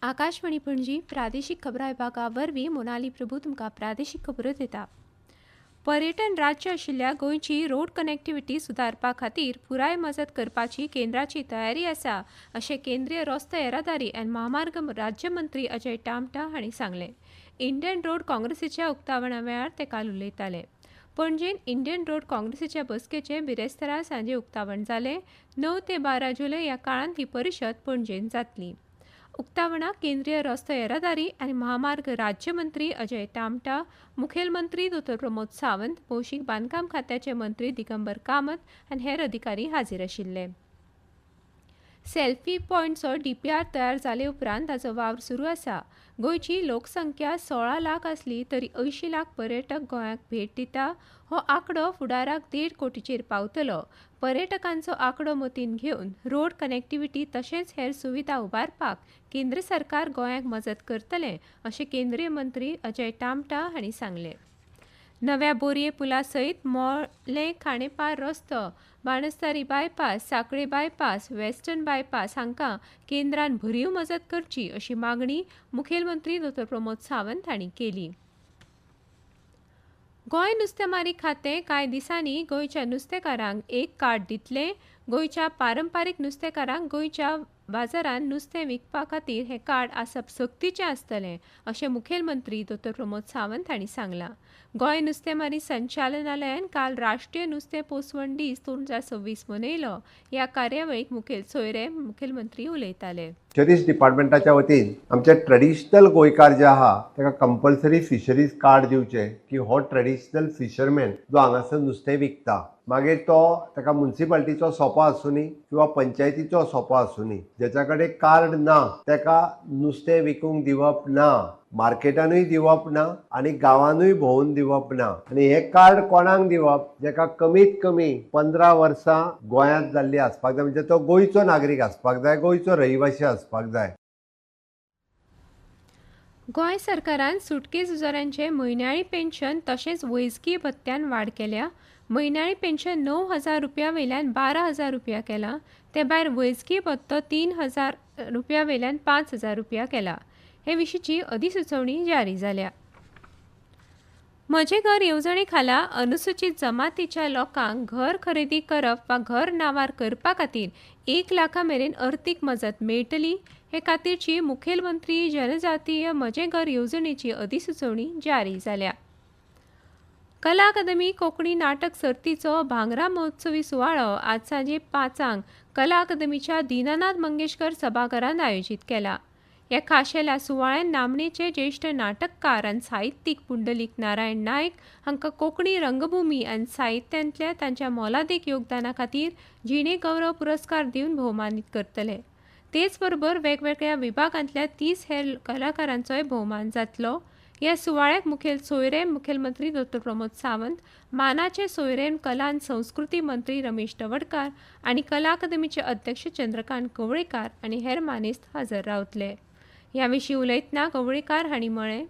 आकाशवाणी पणजी प्रादेशीक खबरां विभागा वरवीं मोनाली प्रभू तुमकां प्रादेशीक खबरो दिता। पर्यटन राज्य आशिल्ल्या गोंयची रोड कनेक्टिव्हिटी सुदारपा खातीर पुराय मजत करपाची केंद्राची तयारी आसा अशें केंद्रीय रस्तो येरादारी आनी महामार्ग राज्य मंत्री अजय टामटा हांणी सांगलें। इंडियन रोड काँग्रेसीच्या उक्तावणा वेळार ते काल उलयताले। पणजेन इंडियन रोड काँग्रेसीच्या बसकेचें बिरेस्तारा सांजे उक्तावण जालें। 9 ते 12 जुलय ह्या काळांत ही परिशद पणजेन जातली। उक्तावणाक केंद्रीय रस्तो येरादारी आनी महामार्ग राज्य मंत्री अजय टामटा, मुखेलमंत्री डॉ प्रमोद सावंत, भौशीक बांदकाम खात्याचे मंत्री दिगंबर कामत आनी हेर अधिकारी हाजीर आशिल्ले। सेल्फी पॉयंटचो DPR तयार जाले उपरांत ताचो वावर सुरू आसा। गोंयची लोकसंख्या 16 लाख आसली तरी 80 लाख पर्यटक गोंयाक भेट दिता। हो आंकडो फुडाराक 1.5 कोटीचेर पावतलो। पर्यटकांचो आंकडो मतीन घेवन रोड कनेक्टिव्हिटी तशेंच हेर सुविधा उबारपाक केंद्र सरकार गोंयाक मजत करतले अशें केंद्रीय मंत्री अजय टामटा हांणी सांगलें। नव्या बोरये पुला सयत मोळे खांडेपार रस्तो, Banastari bypass, Sankhali bypass, western bypass हांकां केंद्रान भरीव मजत करची अशी मागणी मुखेलमंत्री डॉ प्रमोद सावंत हांणी केली। गोंय नुस्तेमारी खातें कांय दिसांनी गोंयच्या नुस्तेकारांक एक कार्ड दितलें। गोंयच्या पारंपारीक नुस्तेकारांक गोंयच्या बाजारांत नुस्तें विकपा खातीर हें कार्ड आसप सक्तीचें आसतलें अशें मुखेलमंत्री डॉ प्रमोद सावंत हांणी सांगलां। गोंय नुस्तेमारी संचालनालयान काल राष्ट्रीय नुस्तें पोसवण दीस 2026 मनयलो। ह्या कार्यावळीक मुखेल सोयरे मुखेलमंत्री उलयताले। फिशरीज डिपार्टमेंटाच्या वतीन आमचे ट्रेडिशनल गोंयकार जे आहा ताका कंपल्सरी फिशरीज कार्ड दिवचे की हो ट्रेडिशनल फिशरमॅन जो हांगासर नुस्तें विकता। मागीर तो ताका म्युनिसिपालिटीचो सोपो आसूनी किंवा पंचायतीचो सोपो आसूनी, जेच्या कडेन कार्ड ना ताका नुस्तें विकूंक दिवप ना, मार्केटानूय दिवप ना आनी गांवांनूय भोंवून दिवप ना। आनी हे कार्ड कोणाक दिवप जेका कमीत कमी 15 वर्सां गोंयांत जाल्ली आसपाक जाय, म्हणजे तो गोंयचो नागरीक आसपाक जाय, गोंयचो रहिवासी आसपाक जाय। गोंय सरकारान सुटके झुजाऱ्यांचे म्हयन्याळी पेन्शन तशेंच वैजकी भत्त्यान वाड केल्या। म्हयन्याळी पेन्शन 9,000 रुपया वयल्यान 12,000 रुपया केला। ते भायर वैजकी भत्तो 3,000 रुपया वयल्यान 5,000 रुपया केला। हे विशींची अधिसुचोवणी जारी जाल्या। म्हजें घर येवजणे खाला अनुसूचित जमातीच्या लोकांक घर खरेदी करप वा घर नावार करपा खातीर 1 लाखा मेरेन अर्थीक मजत मेळटली। हे खातीरची मुखेलमंत्री जनजातीय म्हजें घर येवजणेची अधिसुचोवणी जारी जाल्या। कला अकादमी कोंकणी नाटक सर्तीचो भांगरा महोत्सवी सुवाळो आज सांजे 5 कला अकादमीच्या दिनानाथ मंगेशकर सभाघरांत आयोजीत केला। ह्या खाशेल्या सुवाळ्यान नामनेचे ज्येश्ठ नाटककार आनी साहित्यीक पुंडलीक नारायण नायक हांकां कोंकणी रंगभूमी आनी साहित्यांतल्या तांच्या मोलादीक योगदाना खातीर जिणे गौरव पुरस्कार दिवन भोवमानीत करतले। तेच बरोबर वेगवेगळ्या विभागांतल्या 30 हेर कलाकारांचोय भोवमान जातलो। ह्या सुवाळ्याक मुखेल सोयरे मुखेलमंत्री डॉ प्रमोद सावंत, मानाचे सोयरे कला आनी संस्कृती मंत्री रमेश तवडकार आनी कला अकादमीचे अध्यक्ष चंद्रकांत कवळेकार आनी हेर मानेस्त हजर रावतले। ह्या विशीं उलयतना कवळेकार हांणी म्हळें,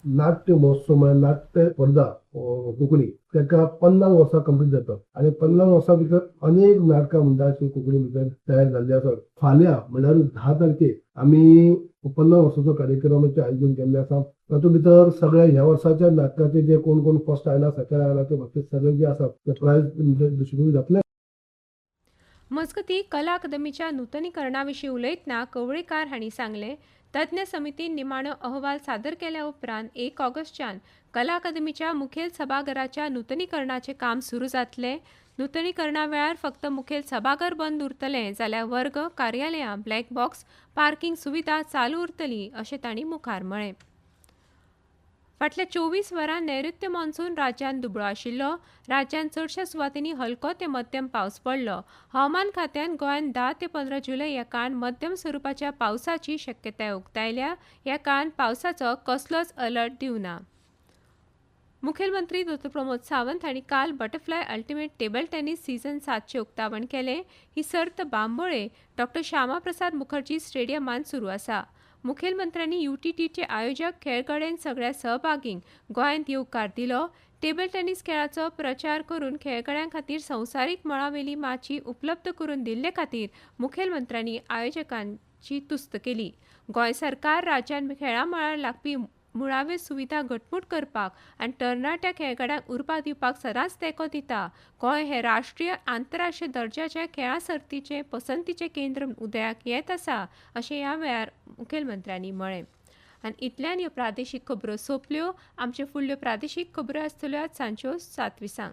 नाट्य महोत्सव म्हळ्यार नाट्य स्पर्धा कोंकणी ताका 50 वर्सां कंप्लीट जातात आनी 50 वर्सां भितर अनेक नाटकां मंडळाची कोंकणी भितर तयार जाल्ली आसात। फाल्यां म्हळ्यार 10 तारखेक आमी 50 वर्सांचो कार्यक्रमाचें आयोजन केल्लें आसा। तातूंत भितर सगळ्या ह्या वर्साच्या नाटकाचे जे कोण फर्स्ट आयला सेकंड आयला ते बाकी सगळे जे आसात ते प्रायज डिस्ट्रिब्यूट जातले। मजगतीं कला अकादमीच्या नूतनीकरणा विशीं उलयतना कवळेकार हांणी सांगलें, तज्ञ समितीन निमाणो अहवाल सादर केल्या उपरांत 1 ऑगस्टच्यान कला अकादमीच्या मुखेल सभाघराच्या नूतनीकरणाचें काम सुरू जातलें। नूतनीकरणा वेळार फक्त मुखेल सभाघर बंद उरतलें जाल्यार वर्ग, कार्यालयां, ब्लॅक बॉक्स, पार्किंग सुविधा चालू उरतली अशें तांणी मुखार म्हळें। फाटल्या 24 वरां नैऋत्य मॉन्सून राज्यांत दुबळो आशिल्लो। राज्यांत चडशा सुवातींनी हलको ते मध्यम पावस पडलो। हवामान खात्यान गोंयांत 10 ते 15 जुलय ह्या काळांत मध्यम स्वरुपाच्या पावसाची शक्यताय उक्तायल्या। ह्या काळांत पावसाचो कसलोच अलर्ट दिवना। मुखेलमंत्री डॉ प्रमोद सावंत हांणी काल butterfly ultimate table tennis season 7चे उक्तावण केलें। ही सर्त बांबोळे डॉ श्यामाप्रसाद मुखर्जी स्टेडियमांत सुरू आसा। मुखेलमंत्र्यांनी UTTचे आयोजक खेळगड्यांक सगळ्या सहभागींक गोंयांत येवकार दिलो। टेबल टेनिस खेळाचो प्रचार करून खेळगड्यां खातीर संवसारीक मळावेली माची उपलब्ध करून दिल्ले खातीर मुखेलमंत्र्यांनी आयोजकांची तुस्त केली. गोंय सरकार राज्यान खेळां मळार लागपी मुळाव्यो सुविधा घटमूट करपाक आनी तरणाट्या खेळगड्यांक उर्बा दिवपाक सदांच तेंको दिता. गोंय हे राष्ट्रीय आंतरराष्ट्रीय दर्जाच्या खेळां सर्तीचे पसंतीचे केंद्र उदयाक येत आसा अशें ह्या वेळार मुखेलमंत्र्यांनी म्हळें. आनी इतल्यान ह्यो प्रादेशीक खबरो सोंपल्यो. आमच्यो फुडल्यो प्रादेशीक खबरो आसतल्यो आज सांजच्यो 7:20.